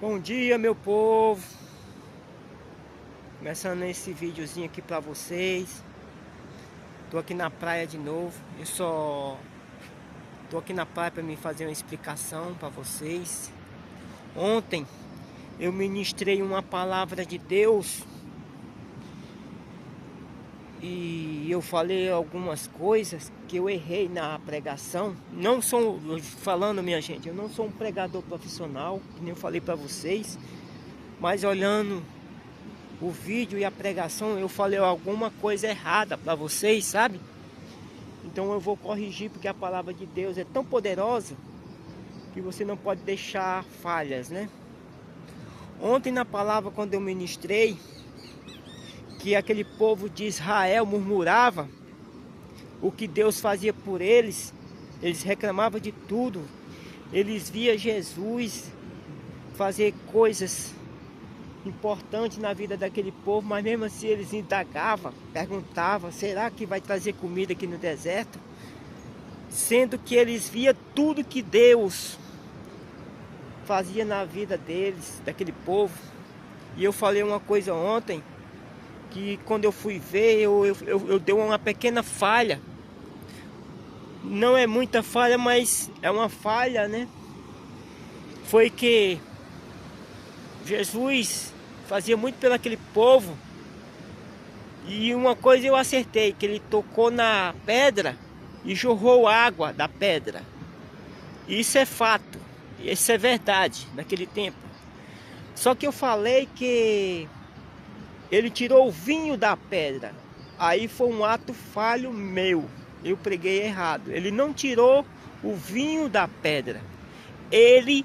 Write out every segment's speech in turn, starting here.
Bom dia, meu povo. Começando esse videozinho aqui pra vocês. Tô aqui na praia de novo. Eu só tô aqui na praia pra me fazer uma explicação pra vocês. Ontem eu ministrei uma palavra de Deus e eu falei algumas coisas que eu errei na pregação. Não sou falando, minha gente, eu não sou um pregador profissional, que nem eu falei pra vocês, mas olhando o vídeo e a pregação, eu falei alguma coisa errada para vocês, sabe? Então eu vou corrigir, porque a palavra de Deus é tão poderosa que você não pode deixar falhas, né? Ontem na palavra, quando eu ministrei que aquele povo de Israel murmurava o que Deus fazia por eles, eles reclamavam de tudo, eles via Jesus fazer coisas importante na vida daquele povo, mas mesmo assim eles indagavam, perguntavam: será que vai trazer comida aqui no deserto? Sendo que eles via tudo que Deus fazia na vida deles, daquele povo. E eu falei uma coisa ontem, que quando eu fui ver, eu dei uma pequena falha. Não é muita falha, mas é uma falha, né? Foi que Jesus fazia muito pelo aquele povo. E uma coisa eu acertei, que ele tocou na pedra e jorrou água da pedra. Isso é fato, isso é verdade naquele tempo. Só que eu falei que ele tirou o vinho da pedra. Aí foi um ato falho meu, eu preguei errado. Ele não tirou o vinho da pedra, ele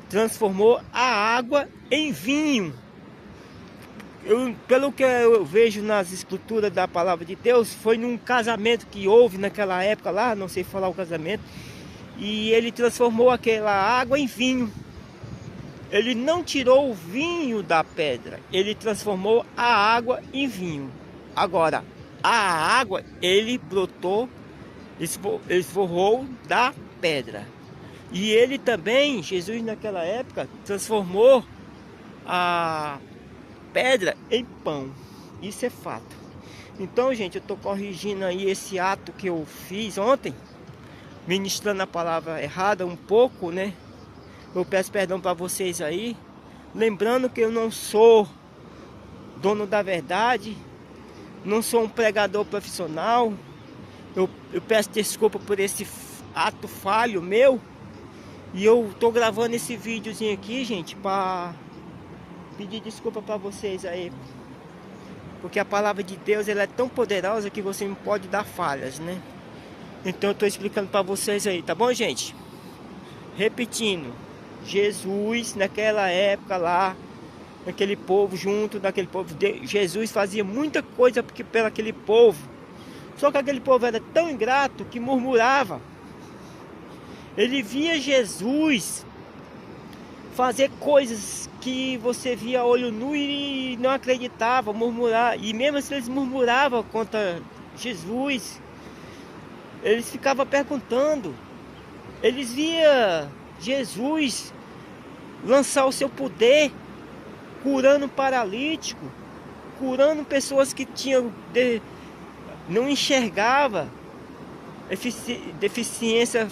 transformou a água em vinho. Pelo que eu vejo nas escrituras da palavra de Deus, foi num casamento que houve naquela época lá, não sei falar o casamento, e ele transformou aquela água em vinho. Ele não tirou o vinho da pedra, ele transformou a água em vinho. Agora, a água ele brotou, esforrou da pedra. E ele também, Jesus naquela época, transformou a pedra em pão. Isso é fato. Então, gente, eu tô corrigindo aí esse ato que eu fiz ontem, ministrando a palavra errada um pouco, né? Eu peço perdão para vocês aí, lembrando que eu não sou dono da verdade, não sou um pregador profissional. Eu peço desculpa por esse ato falho meu. E eu tô gravando esse videozinho aqui, gente, para pedir desculpa para vocês aí, porque a palavra de Deus ela é tão poderosa que você não pode dar falhas, né? Então eu tô explicando para vocês aí, tá bom, gente? Repetindo, Jesus naquela época lá, naquele povo, junto daquele povo, Jesus fazia muita coisa pelo aquele povo. Só que aquele povo era tão ingrato que murmurava. Ele via Jesus fazer coisas que você via a olho nu e não acreditava, murmurar. E mesmo se eles murmuravam contra Jesus, eles ficavam perguntando. Eles via Jesus lançar o seu poder, curando paralítico, curando pessoas que não enxergava, deficiência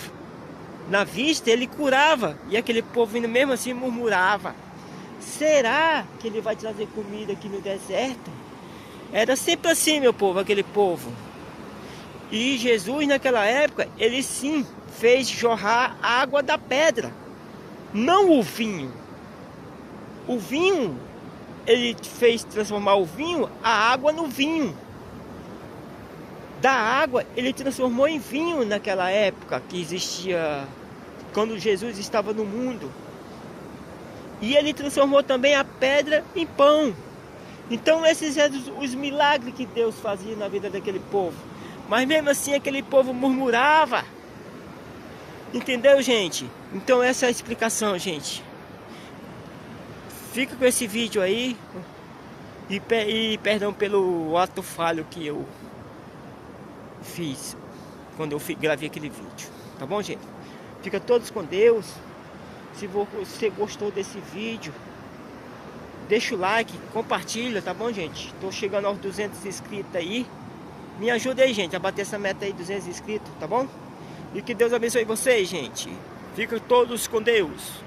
na vista, ele curava. E aquele povo ainda mesmo assim murmurava: será que ele vai trazer comida aqui no deserto? Era sempre assim, meu povo, aquele povo. E Jesus naquela época, ele sim fez jorrar água da pedra, não o vinho. O vinho, ele fez transformar o vinho, a água no vinho. Da água ele transformou em vinho naquela época que existia, quando Jesus estava no mundo. E ele transformou também a pedra em pão. Então esses eram os milagres que Deus fazia na vida daquele povo. Mas mesmo assim aquele povo murmurava. Entendeu, gente? Então essa é a explicação, gente. Fica com esse vídeo aí. E perdão pelo ato falho que eu fiz quando eu gravei aquele vídeo. Tá bom, gente? Fica todos com Deus. Se você gostou desse vídeo, deixa o like, compartilha, tá bom, gente? Tô chegando aos 200 inscritos aí. Me ajuda aí, gente, a bater essa meta aí, 200 inscritos, tá bom? E que Deus abençoe vocês, gente. Fiquem todos com Deus.